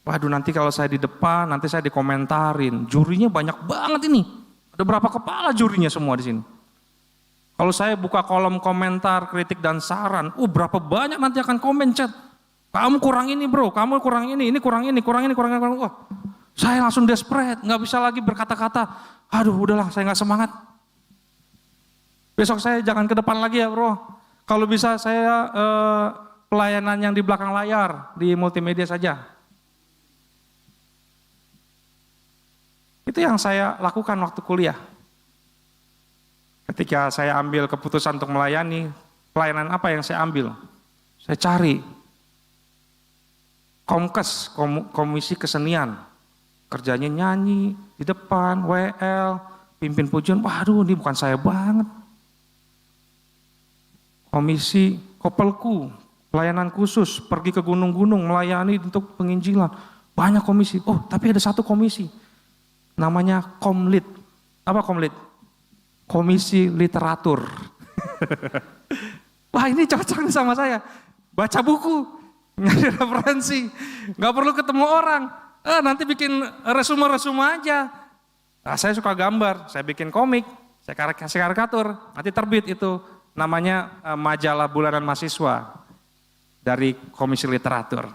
Waduh, nanti kalau saya di depan, nanti saya dikomentarin. Jurinya banyak banget ini. Ada berapa kepala jurinya semua di sini. Kalau saya buka kolom komentar, kritik dan saran, berapa banyak nanti akan komen chat. Kamu kurang ini bro, kamu kurang ini kurang ini, kurang ini. Wah, saya langsung desperate, nggak bisa lagi berkata-kata. Aduh, udahlah, saya nggak semangat. Besok saya jangan ke depan lagi ya bro. Kalau bisa saya pelayanan yang di belakang layar, di multimedia saja. Itu yang saya lakukan waktu kuliah. Ketika saya ambil keputusan untuk melayani, pelayanan apa yang saya ambil? Saya cari Komkes, komisi kesenian. Kerjanya nyanyi di depan, WL, pimpin pujian. Waduh, ini bukan saya banget. Komisi Kopelku, pelayanan khusus, pergi ke gunung-gunung, melayani untuk penginjilan. Banyak komisi. Tapi ada satu komisi. Namanya Komlit. Apa Komlit? Komisi literatur. Wah, ini cocok sama saya. Baca buku, nyari referensi, nggak perlu ketemu orang. Nanti bikin resume aja. Nah, saya suka gambar, saya bikin komik, saya kasih karikatur, nanti terbit itu. Namanya majalah bulanan mahasiswa dari Komisi Literatur.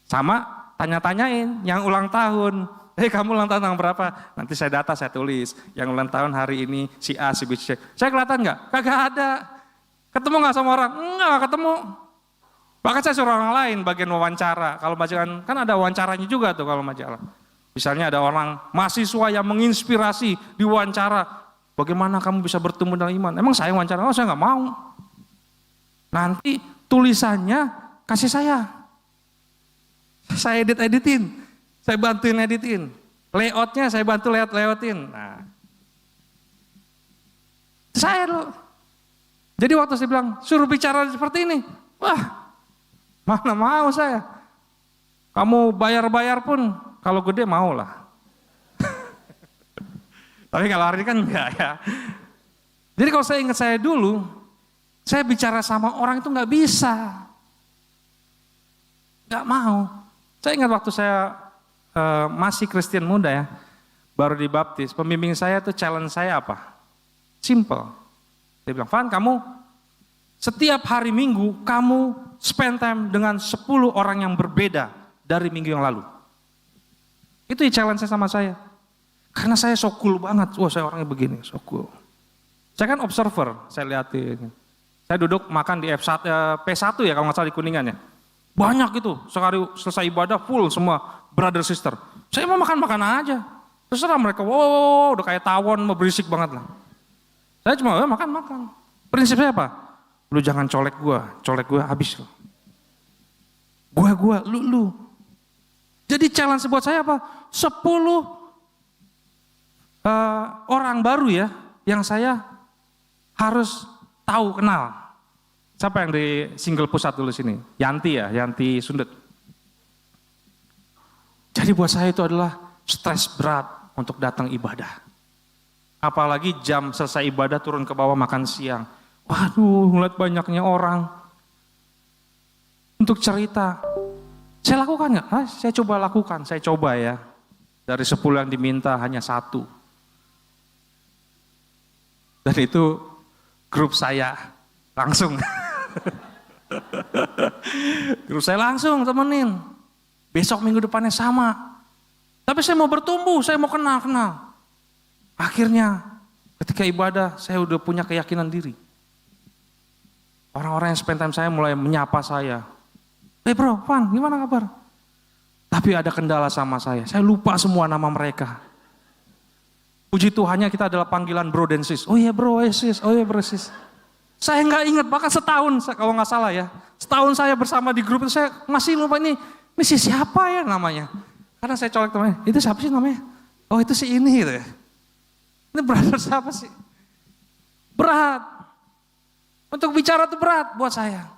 Sama tanya-tanyain yang ulang tahun. Kamu ulang tahun tanggal berapa? Nanti saya data, saya tulis. Yang ulang tahun hari ini si A, si B, si C. Saya kelihatan nggak? Kagak ada. Ketemu nggak sama orang? Nggak ketemu. Bahkan saya suruh orang lain bagian wawancara. Kalau majalah kan ada wawancaranya juga tuh kalau majalah. Misalnya ada orang mahasiswa yang menginspirasi di wawancara. Bagaimana kamu bisa bertumbuh dalam iman? Emang saya wawancara? Saya nggak mau. Nanti tulisannya kasih saya. Saya editin. Saya bantuin editin. Layoutnya saya bantu layoutin. Nah, saya loh. Jadi waktu saya bilang, suruh bicara seperti ini. Wah, mana mau saya. Kamu bayar-bayar pun, kalau gede mau lah. Tapi kalau hari ini kan enggak ya. Jadi kalau saya ingat saya dulu, saya bicara sama orang itu nggak bisa. Nggak mau. Saya ingat waktu saya masih Kristen muda ya, baru dibaptis, pembimbing saya tuh challenge saya apa? Simple. Dia bilang, Van, kamu setiap hari Minggu kamu spend time dengan 10 orang yang berbeda dari minggu yang lalu. Itu challenge saya sama saya. Karena saya so cool banget, saya orangnya begini, so cool. Saya kan observer, saya lihatin. Saya duduk makan di P1 ya kalau nggak salah di Kuningan ya. Banyak itu, sekali selesai ibadah full semua brother sister. Saya mau makan aja. Terserah mereka, udah kayak tawon, mau berisik banget lah. Saya cuma makan. Prinsip saya apa? Lu jangan colek gua habis lo. Gua, lu. Jadi challenge buat saya apa? 10 orang baru ya, yang saya harus tahu, kenal. Siapa yang di single pusat dulu sini? Yanti Sundet. Jadi buat saya itu adalah stres berat untuk datang ibadah. Apalagi jam selesai ibadah turun ke bawah makan siang. Waduh, ngeliat banyaknya orang. Untuk cerita. Saya lakukan nggak? Saya coba lakukan, saya coba ya. Dari 10 yang diminta hanya 1. Dan itu grup saya langsung. Terus saya langsung temenin. Besok minggu depannya sama. Tapi saya mau bertumbuh, saya mau kenal. Akhirnya ketika ibadah saya udah punya keyakinan diri. Orang-orang yang spend time saya mulai menyapa saya. Bro, Van, gimana kabar? Tapi ada kendala sama saya lupa semua nama mereka. Puji Tuhannya kita adalah panggilan bro dan sis. Oh iya bro, sis, oh iya bro, sis. Saya nggak ingat, bahkan setahun kalau nggak salah ya. Setahun saya bersama di grup itu saya masih lupa ini si siapa ya namanya. Karena saya colek temannya, itu siapa sih namanya? Oh itu si ini gitu ya. Ini brother siapa sih? Berat. Untuk bicara itu berat buat saya.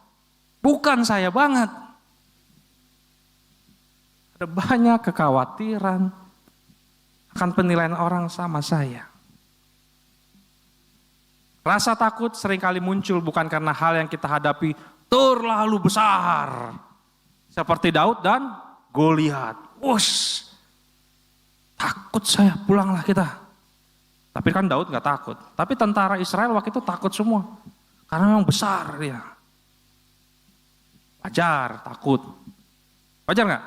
Bukan saya banget. Ada banyak kekhawatiran akan penilaian orang sama saya. Rasa takut seringkali muncul bukan karena hal yang kita hadapi terlalu besar. Seperti Daud dan Goliat. Wush, takut saya, pulanglah kita. Tapi kan Daud gak takut. Tapi tentara Israel waktu itu takut semua. Karena memang besar dia. Wajar, takut. Wajar gak?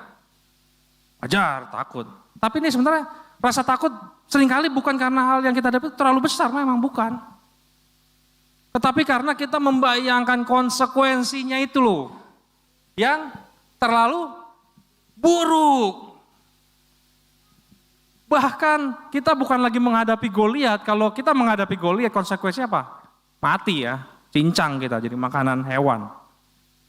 Wajar, takut. Tapi ini sebenarnya rasa takut seringkali bukan karena hal yang kita hadapi terlalu besar, memang bukan. Tetapi karena kita membayangkan konsekuensinya itu loh, yang terlalu buruk. Bahkan kita bukan lagi menghadapi Goliat, kalau kita menghadapi Goliat konsekuensinya apa? Mati ya, cincang kita jadi makanan hewan.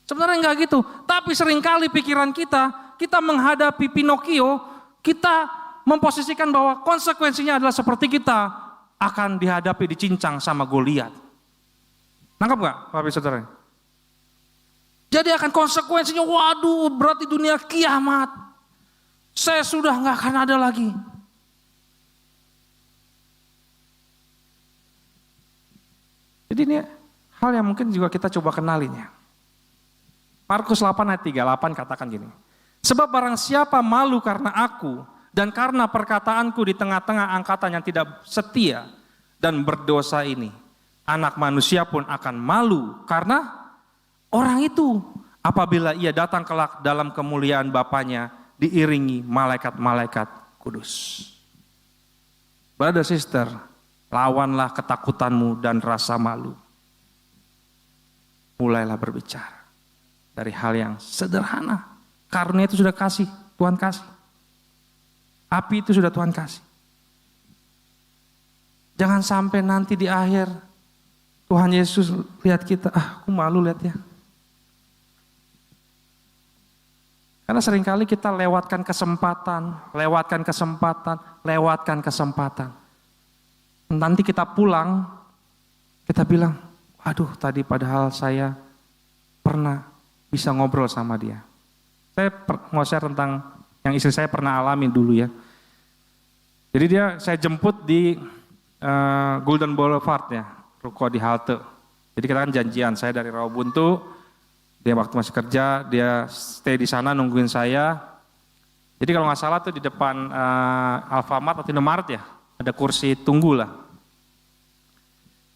Sebenarnya enggak gitu, tapi seringkali pikiran kita menghadapi Pinocchio, kita memposisikan bahwa konsekuensinya adalah seperti kita akan dihadapi dicincang sama Goliat. Nangkap gak Bapak Saudara? Jadi akan konsekuensinya, waduh berarti dunia kiamat. Saya sudah gak akan ada lagi. Jadi ini hal yang mungkin juga kita coba kenalin ya. Markus 8 ayat 38 katakan gini. Sebab barang siapa malu karena aku dan karena perkataanku di tengah-tengah angkatan yang tidak setia dan berdosa ini, anak manusia pun akan malu karena orang itu apabila ia datang kelak dalam kemuliaan Bapanya diiringi malaikat-malaikat kudus. Brother, sister, lawanlah ketakutanmu dan rasa malu. Mulailah berbicara dari hal yang sederhana. Karunia itu sudah kasih, Tuhan kasih. Api itu sudah Tuhan kasih. Jangan sampai nanti di akhir Tuhan Yesus lihat kita, aku malu lihat ya. Karena seringkali kita lewatkan kesempatan. Nanti kita pulang, kita bilang, aduh tadi padahal saya pernah bisa ngobrol sama dia. Saya mau share tentang yang istri saya pernah alami dulu ya. Jadi saya jemput di Golden Boulevard ya, ruko di halte. Jadi kita kan janjian, saya dari Rawabuntu, dia waktu masih kerja, dia stay di sana nungguin saya. Jadi kalau nggak salah tuh di depan Alfamart atau Indomaret ya, ada kursi tunggu lah.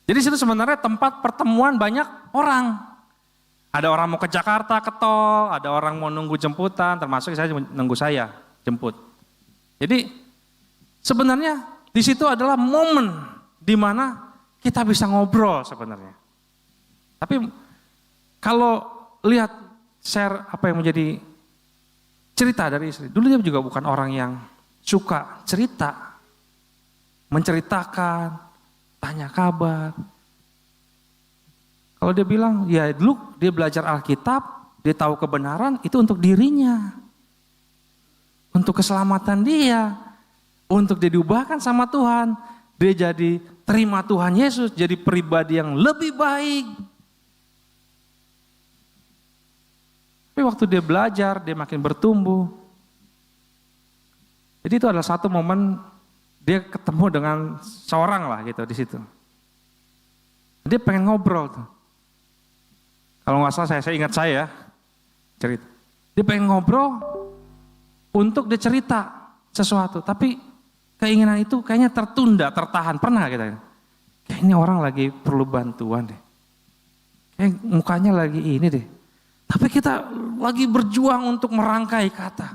Jadi situ sebenarnya tempat pertemuan banyak orang. Ada orang mau ke Jakarta, ke tol, ada orang mau nunggu jemputan, termasuk saya nunggu saya jemput. Jadi sebenarnya di situ adalah momen di mana kita bisa ngobrol sebenarnya. Tapi kalau lihat share apa yang menjadi cerita dari istri, dulu dia juga bukan orang yang suka cerita, menceritakan, tanya kabar. Kalau dia bilang, ya dulu dia belajar Alkitab, dia tahu kebenaran, itu untuk dirinya. Untuk keselamatan dia. Untuk dia diubahkan sama Tuhan. Dia jadi terima Tuhan Yesus, jadi pribadi yang lebih baik. Tapi waktu dia belajar, dia makin bertumbuh. Jadi itu adalah satu momen dia ketemu dengan seorang lah gitu di situ. Dia pengen ngobrol tuh. Kalau nggak salah saya ingat saya cerita. Dia pengen ngobrol untuk dia cerita sesuatu, tapi keinginan itu kayaknya tertunda, tertahan. Pernah kita? Kayaknya orang lagi perlu bantuan deh. mukanya lagi ini deh. Tapi kita lagi berjuang untuk merangkai kata.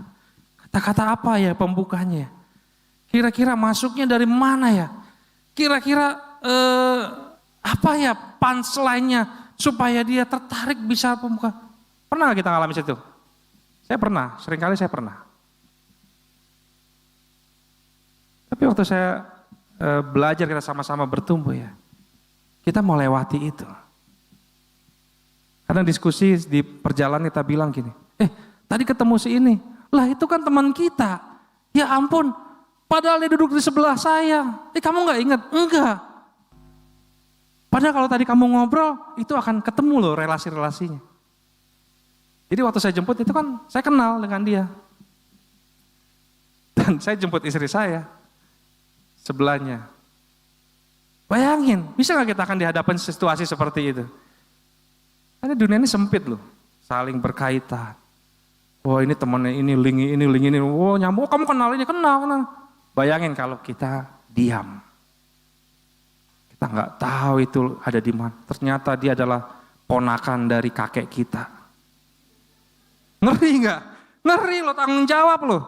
Kata-kata apa ya pembukanya? Kira-kira masuknya dari mana ya? Kira-kira apa ya punchline-nya supaya dia tertarik bisa pembuka? Pernah gak kita ngalamin situ? Saya pernah, seringkali saya pernah. Tapi waktu saya belajar kita sama-sama bertumbuh ya, kita mau lewati itu. Kadang diskusi di perjalanan kita bilang gini, tadi ketemu si ini, lah itu kan teman kita. Ya ampun, padahal dia duduk di sebelah saya. Kamu gak ingat? Enggak. Padahal kalau tadi kamu ngobrol, itu akan ketemu loh relasi-relasinya. Jadi waktu saya jemput itu kan saya kenal dengan dia. Dan saya jemput istri saya sebelahnya. Bayangin, bisa gak kita akan dihadapkan situasi seperti itu? Karena dunia ini sempit loh, saling berkaitan. Wah ini temannya ini, link ini. Wah nyambung, kamu kenal ini, kenal. Bayangin kalau kita diam. Kita nggak tahu itu ada di mana. Ternyata dia adalah ponakan dari kakek kita. Ngeri nggak? Ngeri loh, tanggung jawab loh.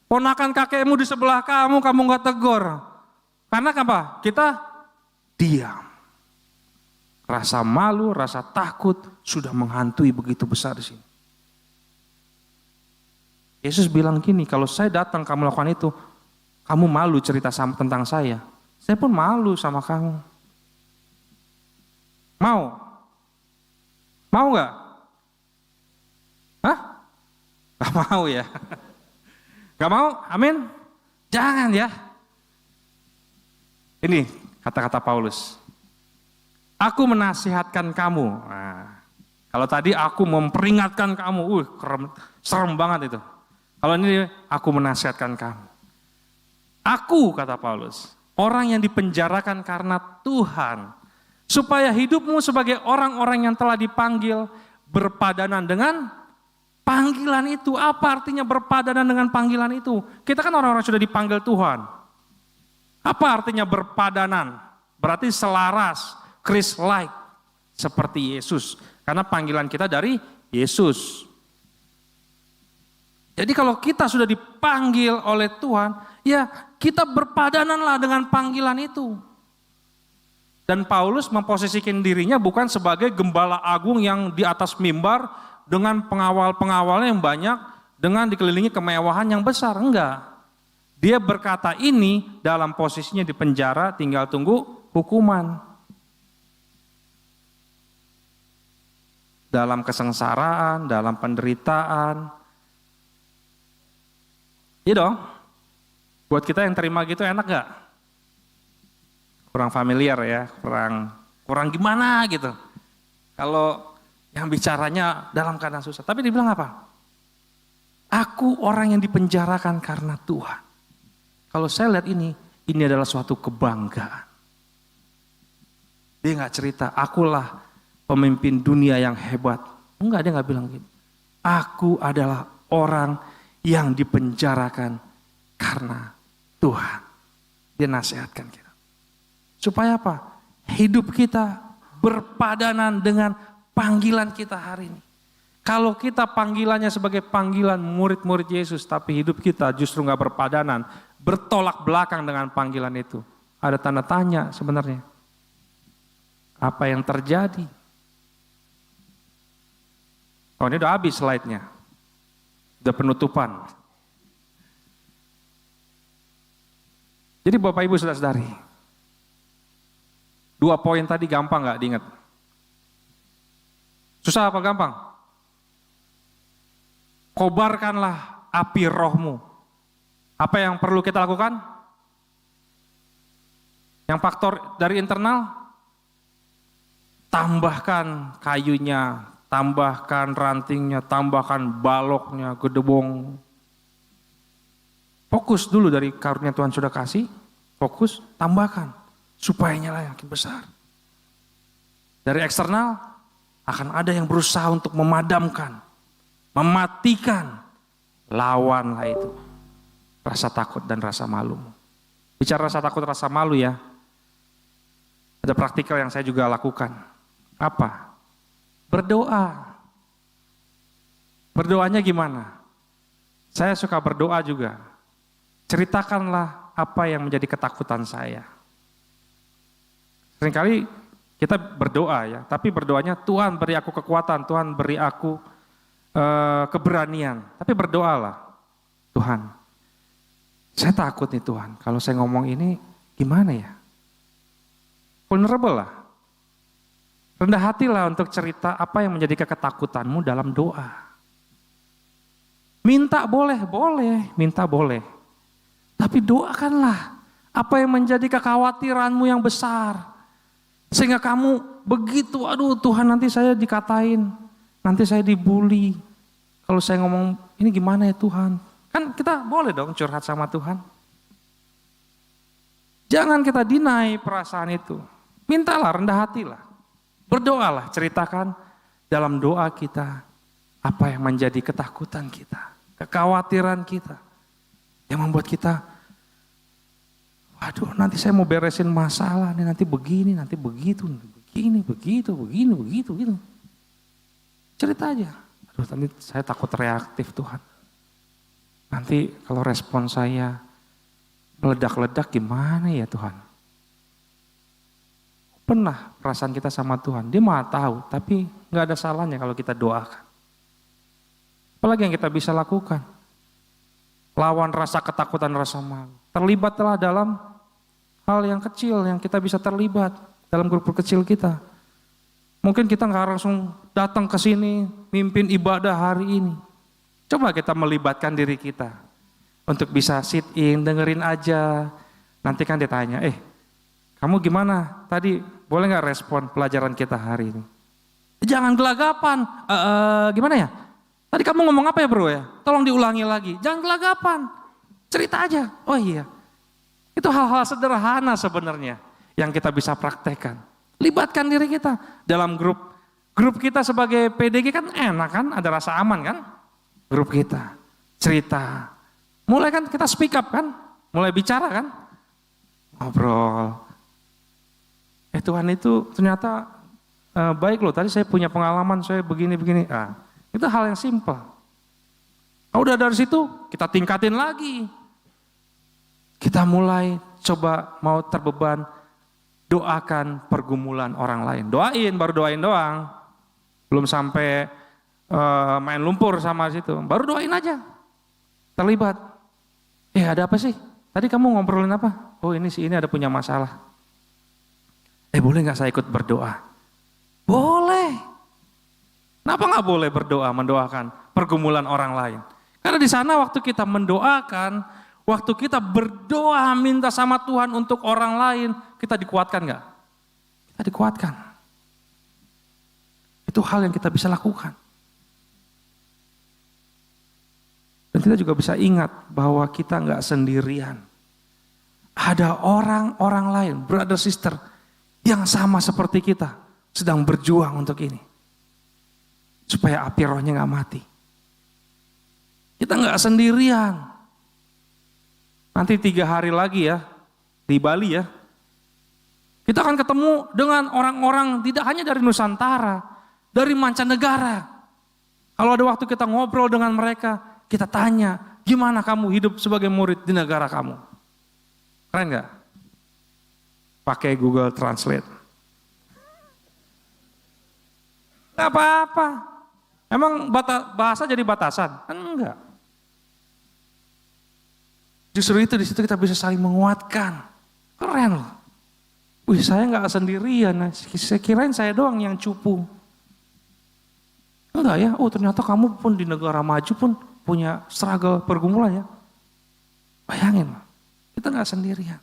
Ponakan kakekmu di sebelah kamu nggak tegur. Karena apa? Kita diam. Rasa malu, rasa takut sudah menghantui begitu besar di sini. Yesus bilang gini, kalau saya datang kamu lakukan itu, kamu malu cerita tentang saya. Saya pun malu sama kamu. Mau? Mau nggak? Hah? Gak mau ya? Gak mau? Amin? Jangan ya. Ini kata-kata Paulus. Aku menasihatkan kamu. Nah, kalau tadi aku memperingatkan kamu, serem banget itu. Kalau ini aku menasihatkan kamu. Aku, kata Paulus, orang yang dipenjarakan karena Tuhan, supaya hidupmu sebagai orang-orang yang telah dipanggil berpadanan dengan panggilan itu. Apa artinya berpadanan dengan panggilan itu? Kita kan orang-orang sudah dipanggil Tuhan. Apa artinya berpadanan? Berarti selaras, Christ-like, seperti Yesus. Karena panggilan kita dari Yesus. Jadi kalau kita sudah dipanggil oleh Tuhan, ya kita berpadananlah dengan panggilan itu. Dan Paulus memposisikan dirinya bukan sebagai gembala agung yang di atas mimbar dengan pengawal-pengawalnya yang banyak, dengan dikelilingi kemewahan yang besar. Enggak. Dia berkata ini dalam posisinya di penjara, tinggal tunggu hukuman. Dalam kesengsaraan, dalam penderitaan. Iya dong. Buat kita yang terima gitu enak gak? Kurang familiar ya, kurang gimana gitu. Kalau yang bicaranya dalam keadaan susah. Tapi dibilang apa? Aku orang yang dipenjarakan karena Tuhan. Kalau saya lihat ini adalah suatu kebanggaan. Dia gak cerita, akulah pemimpin dunia yang hebat. Enggak, dia gak bilang gitu. Aku adalah orang yang dipenjarakan karena Tuhan. Dia nasihatkan kita. Supaya apa? Hidup kita berpadanan dengan panggilan kita hari ini. Kalau kita panggilannya sebagai panggilan murid-murid Yesus, tapi hidup kita justru gak berpadanan, bertolak belakang dengan panggilan itu. Ada tanda tanya sebenarnya. Apa yang terjadi? Oh ini udah habis slide-nya. Udah penutupan. Jadi Bapak Ibu Saudara-saudari, 2 poin tadi gampang gak diingat? Susah apa gampang? Kobarkanlah api rohmu. Apa yang perlu kita lakukan? Yang faktor dari internal? Tambahkan kayunya, tambahkan rantingnya, tambahkan baloknya, gedebong. Fokus dulu dari karunia Tuhan sudah kasih, fokus, tambahkan. Supaya nyala makin besar. Dari eksternal, akan ada yang berusaha untuk memadamkan, mematikan, lawanlah itu. Rasa takut dan rasa malu. Bicara rasa takut, rasa malu ya. Ada praktikal yang saya juga lakukan. Apa? berdoa. Berdoanya gimana? Saya suka berdoa juga. Ceritakanlah apa yang menjadi ketakutan saya. Seringkali kita berdoa ya, tapi berdoanya Tuhan beri aku kekuatan, Tuhan beri aku keberanian. Tapi berdoalah, Tuhan, saya takut nih Tuhan, kalau saya ngomong ini gimana ya? Vulnerable lah. Rendah hatilah untuk cerita apa yang menjadi ketakutanmu dalam doa. Minta boleh, minta boleh. Tapi doakanlah apa yang menjadi kekhawatiranmu yang besar. Sehingga kamu begitu, aduh Tuhan nanti saya dikatain, nanti saya dibully. Kalau saya ngomong ini gimana ya Tuhan? Kan kita boleh dong curhat sama Tuhan. Jangan kita deny perasaan itu. Mintalah, rendah hatilah. Berdoalah, ceritakan dalam doa kita apa yang menjadi ketakutan kita, kekhawatiran kita. Yang membuat kita, waduh nanti saya mau beresin masalah nih, nanti begini, nanti begitu, begini, begitu. Cerita aja. Aduh nanti saya takut reaktif Tuhan. Nanti kalau respon saya meledak-ledak gimana ya Tuhan? Pernah perasaan kita sama Tuhan, dia maha tahu, tapi gak ada salahnya kalau kita doakan. Apalagi yang kita bisa lakukan? Lawan rasa ketakutan, rasa malu. Terlibatlah dalam hal yang kecil yang kita bisa terlibat dalam grup kecil kita. Mungkin kita gak langsung datang ke sini, mimpin ibadah hari ini. Coba kita melibatkan diri kita untuk bisa sit in, dengerin aja. Nanti kan ditanya, kamu gimana? Tadi boleh gak respon pelajaran kita hari ini? Jangan gelagapan. Gimana ya? Tadi kamu ngomong apa ya bro ya? Tolong diulangi lagi. Jangan gelagapan. Cerita aja. Oh iya. Itu hal-hal sederhana sebenarnya yang kita bisa praktekkan. Libatkan diri kita dalam grup. Grup kita sebagai PDG kan enak kan? Ada rasa aman kan? Grup kita. Cerita. Mulai kan kita speak up kan? Mulai bicara kan? Ngobrol. Tuhan itu ternyata baik loh. Tadi saya punya pengalaman, saya begini-begini. Itu hal yang simpel. Udah dari situ kita tingkatin lagi. Kita mulai coba mau terbeban, doakan pergumulan orang lain. Doain, baru doain doang. Belum sampai main lumpur sama situ. Baru doain aja. Terlibat. Ada apa sih? Tadi kamu ngobrolin apa? Oh ini ada punya masalah. Boleh gak saya ikut berdoa? Boleh. Kenapa gak boleh berdoa, mendoakan pergumulan orang lain? Karena di sana waktu kita mendoakan, waktu kita berdoa minta sama Tuhan untuk orang lain, kita dikuatkan gak? Kita dikuatkan. Itu hal yang kita bisa lakukan. Dan kita juga bisa ingat bahwa kita gak sendirian. Ada orang-orang lain, brother sister, yang sama seperti kita, sedang berjuang untuk ini. Supaya api rohnya gak mati. Kita gak sendirian. Nanti 3 hari lagi ya, di Bali ya. Kita akan ketemu dengan orang-orang tidak hanya dari Nusantara, dari mancanegara. Kalau ada waktu kita ngobrol dengan mereka, kita tanya, gimana kamu hidup sebagai murid di negara kamu? Keren gak? Pakai Google Translate. Gak apa-apa. Emang bahasa jadi batasan? Enggak. Justru itu di situ kita bisa saling menguatkan. Keren loh. Wih saya gak sendirian. Saya kirain saya doang yang cupu. Enggak ya. Oh ternyata kamu pun di negara maju pun punya struggle pergumulan ya. Bayangin loh. Kita gak sendirian.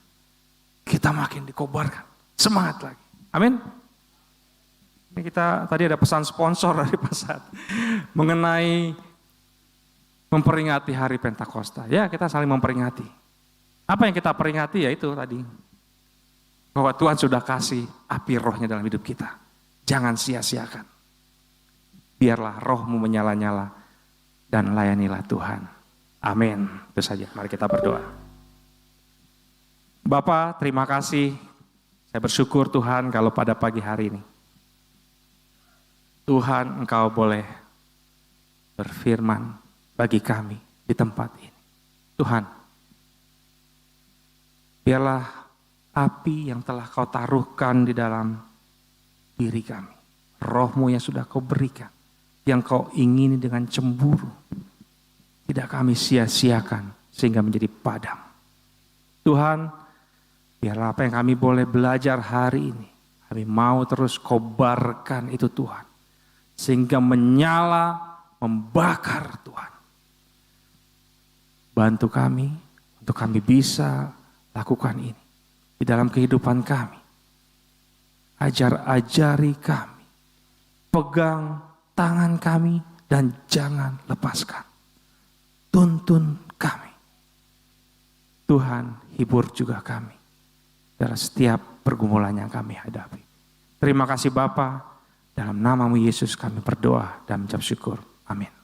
Kita makin dikobarkan. Semangat lagi. Amin. Ini kita tadi ada pesan sponsor dari Pasat. Mengenai memperingati hari Pentakosta. Ya kita saling memperingati. Apa yang kita peringati ya itu tadi. Bahwa Tuhan sudah kasih api rohnya dalam hidup kita. Jangan sia-siakan. Biarlah rohmu menyala-nyala. Dan layanilah Tuhan. Amin. Itu saja. Mari kita berdoa. Bapak, terima kasih. Saya bersyukur Tuhan kalau pada pagi hari ini Tuhan, Engkau boleh berfirman bagi kami di tempat ini. Tuhan, biarlah api yang telah Kau taruhkan di dalam diri kami, Roh-Mu yang sudah Kau berikan, yang Kau ingini dengan cemburu, tidak kami sia-siakan sehingga menjadi padam. Tuhan, biarlah apa yang kami boleh belajar hari ini, kami mau terus kobarkan itu Tuhan. Sehingga menyala, membakar Tuhan. Bantu kami untuk kami bisa lakukan ini di dalam kehidupan kami. Ajari kami, pegang tangan kami dan jangan lepaskan. Tuntun kami. Tuhan, hibur juga kami dalam setiap pergumulan yang kami hadapi. Terima kasih Bapa, dalam nama-Mu Yesus kami berdoa dan mengucap syukur. Amin.